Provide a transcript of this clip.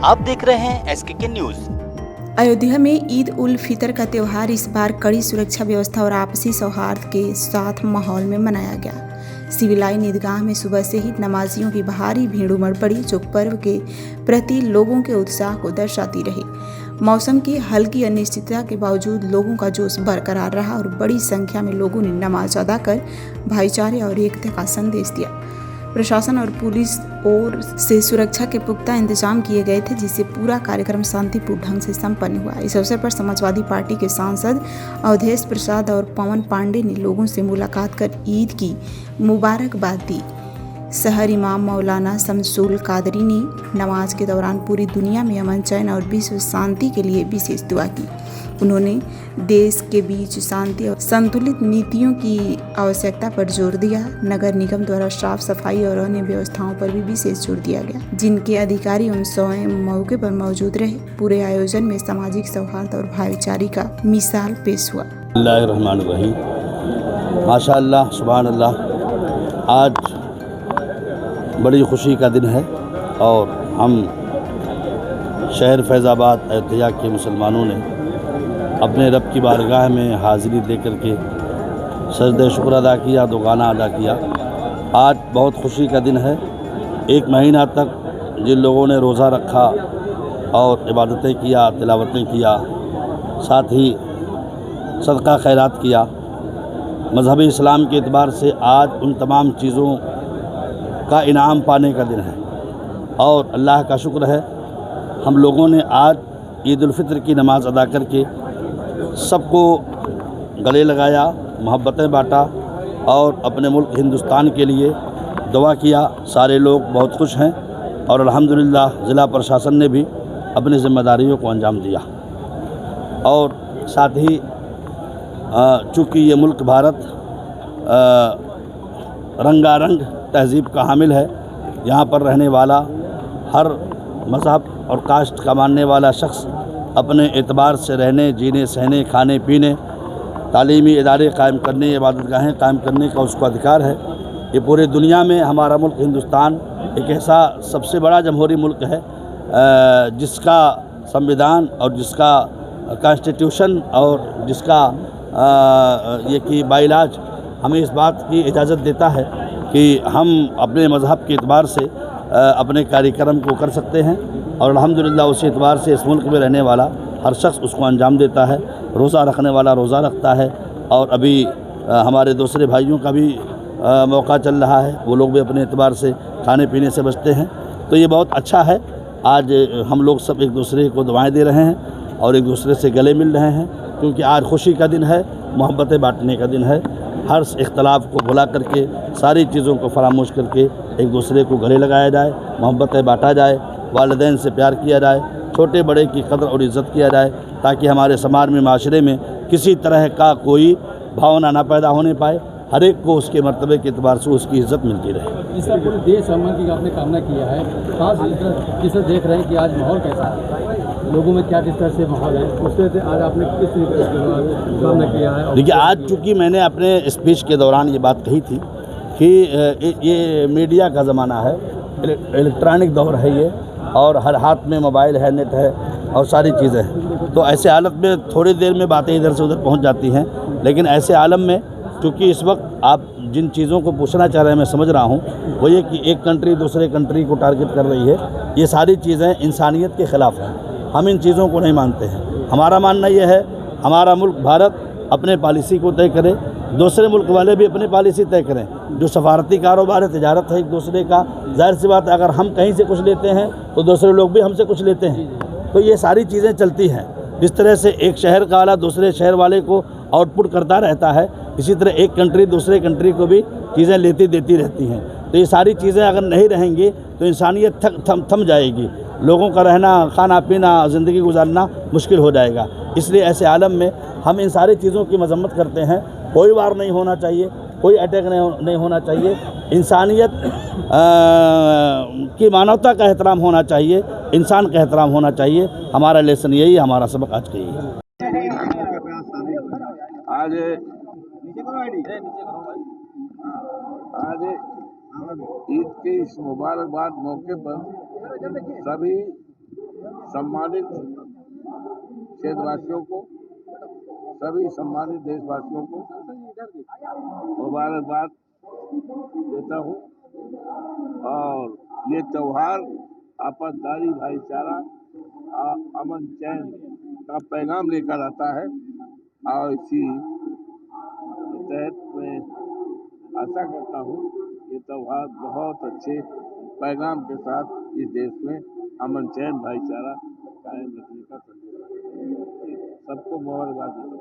आप देख रहे हैं SKK न्यूज। अयोध्या में ईद उल फितर का त्यौहार इस बार कड़ी सुरक्षा व्यवस्था और आपसी सौहार्द के साथ माहौल में मनाया गया। सिविल लाइन ईदगाह में सुबह से ही नमाजियों की भारी भीड़ उमड़ पड़ी, जो पर्व के प्रति लोगों के उत्साह को दर्शाती रही। मौसम की हल्की अनिश्चितता के बावजूद लोगों का जोश बरकरार रहा और बड़ी संख्या में लोगों ने नमाज अदा कर भाईचारे और एकता का संदेश दिया। प्रशासन और पुलिस ओर से सुरक्षा के पुख्ता इंतजाम किए गए थे, जिससे पूरा कार्यक्रम शांतिपूर्ण ढंग से संपन्न हुआ। इस अवसर पर समाजवादी पार्टी के सांसद अवधेश प्रसाद और पवन पांडे ने लोगों से मुलाकात कर ईद की मुबारकबाद दी। शहर इमाम मौलाना शमसुल कादरी ने नमाज के दौरान पूरी दुनिया में अमन, चैन और विश्व शांति के लिए विशेष दुआ की। उन्होंने देश के बीच शांति और संतुलित नीतियों की आवश्यकता पर जोर दिया। नगर निगम द्वारा साफ सफाई और अन्य व्यवस्थाओं पर भी विशेष जोर दिया गया, जिनके अधिकारी उन स्वयं मौके पर मौजूद रहे। पूरे आयोजन में सामाजिक सौहार्द और भाईचारे का मिसाल पेश हुआ। माशाअल्लाह, सुभान अल्लाह। आज बड़ी खुशी का दिन है और हम शहर फैज़ाबाद अयोध्या के मुसलमानों ने अपने रब की बारगाह में हाज़िरी दे कर के सजदे शुक्र अदा किया, दुगाना अदा किया। आज बहुत खुशी का दिन है। एक महीना तक जिन लोगों ने रोज़ा रखा और इबादतें किया, तिलावतें किया, साथ ही सदका खैरात किया, मज़हब इस्लाम के एतबार से आज उन तमाम चीज़ों का इनाम पाने का दिन है और अल्लाह का शुक्र है हम लोगों ने आज ईद उल फितर की नमाज़ अदा करके सबको गले लगाया, मोहब्बतें बांटा और अपने मुल्क हिंदुस्तान के लिए दुआ किया। सारे लोग बहुत खुश हैं और अल्हम्दुलिल्लाह ज़िला प्रशासन ने भी अपनी ज़िम्मेदारियों को अंजाम दिया। और साथ ही चूँकि ये मुल्क भारत रंगारंग तहज़ीब का हामिल है, यहाँ पर रहने वाला हर मज़हब और कास्ट का मानने वाला शख्स अपने एतबार से रहने, जीने, सहने, खाने पीने, तालीमी इदारे कायम करने, इबादतगाहें कायम करने का उसको अधिकार है। ये पूरे दुनिया में हमारा मुल्क हिंदुस्तान एक ऐसा सबसे बड़ा जमहूरी मुल्क है जिसका संविधान और जिसका कॉन्स्टिट्यूशन और जिसका ये कि बाइलाज हमें इस बात की इजाज़त देता है कि हम अपने मज़हब के एतबार से अपने कार्यक्रम को कर सकते हैं और अल्हम्दुलिल्लाह उसी एतबार से इस मुल्क में रहने वाला हर शख्स उसको अंजाम देता है। रोज़ा रखने वाला रोज़ा रखता है और अभी हमारे दूसरे भाइयों का भी मौका चल रहा है, वो लोग भी अपने एतबार से खाने पीने से बचते हैं। तो ये बहुत अच्छा है। आज हम लोग सब एक दूसरे को दुआएं दे रहे हैं और एक दूसरे से गले मिल रहे हैं, क्योंकि आज खुशी का दिन है, मोहब्बतें बांटने का दिन है। हर इख्तलाफ को भुला करके, सारी चीज़ों को फरामोश करके एक दूसरे को गले लगाया जाए, मोहब्बतें बांटा जाए, वालिदैन से प्यार किया जाए, छोटे बड़े की कदर और इज़्ज़त किया जाए, ताकि हमारे समाज में, माशरे में किसी तरह का कोई भावना ना पैदा होने पाए। हर एक को उसके मर्तबे के एतबार से उसकी इज़्ज़त मिलती रहे। इसका पूरे देश अमन की आपने कामना किया है, खास जिसे देख रहे हैं कि आज माहौल कैसा है, लोगों में क्या किस तरह से माहौल है, उससे आज आपने किस तरीके से कामना किया है? देखिए, आज चूँकि मैंने अपने स्पीच के दौरान ये बात कही थी कि ये मीडिया का ज़माना है, इलेक्ट्रॉनिक दौर है ये, और हर हाथ में मोबाइल है, नेट है और सारी चीज़ें हैं। तो ऐसे हालत में थोड़ी देर में बातें इधर से उधर पहुंच जाती हैं, लेकिन ऐसे आलम में क्योंकि इस वक्त आप जिन चीज़ों को पूछना चाह रहे हैं मैं समझ रहा हूं, वो ये कि एक कंट्री दूसरे कंट्री को टारगेट कर रही है। ये सारी चीज़ें इंसानियत के ख़िलाफ़ हैं। हम इन चीज़ों को नहीं मानते हैं। हमारा मानना ये है, हमारा मुल्क भारत अपने पॉलिसी को तय करे, दूसरे मुल्क वाले भी अपनी पॉलिसी तय करें। जो सफारती कारोबार है, तिजारत है एक दूसरे का, ज़ाहिर सी बात है अगर हम कहीं से कुछ लेते हैं तो दूसरे लोग भी हमसे कुछ लेते हैं। तो ये सारी चीज़ें चलती हैं। जिस तरह से एक शहर का वाला दूसरे शहर वाले को आउटपुट करता रहता है, इसी तरह एक कंट्री दूसरे कंट्री को भी चीज़ें लेती देती रहती हैं। तो ये सारी चीज़ें अगर नहीं रहेंगी तो इंसानियत थम जाएगी, लोगों का रहना, खाना पीना, ज़िंदगी गुजारना मुश्किल हो जाएगा। इसलिए ऐसे आलम में हम इन सारी चीज़ों की मजम्मत करते हैं। कोई वार नहीं होना चाहिए, कोई अटैक नहीं होना चाहिए। इंसानियत की मानवता का एहतराम होना चाहिए, इंसान का एहतराम होना चाहिए। हमारा लेसन यही, हमारा सबक आज का यही है। आज ईद के इस मुबारकबाद मौके पर सभी सम्मानित क्षेत्रवासियों को, सभी सम्मानित देशवासियों को मुबारकबाद देता हूँ। और ये त्योहार आपसदारी, भाईचारा, अमन चैन का पैगाम लेकर आता है और इसी के तहत मैं आशा करता हूँ ये त्योहार बहुत अच्छे पैगाम के साथ इस देश में अमन चैन भाईचारा कायम रखने का संदेश है। सबको मुबारकबाद देता हूँ।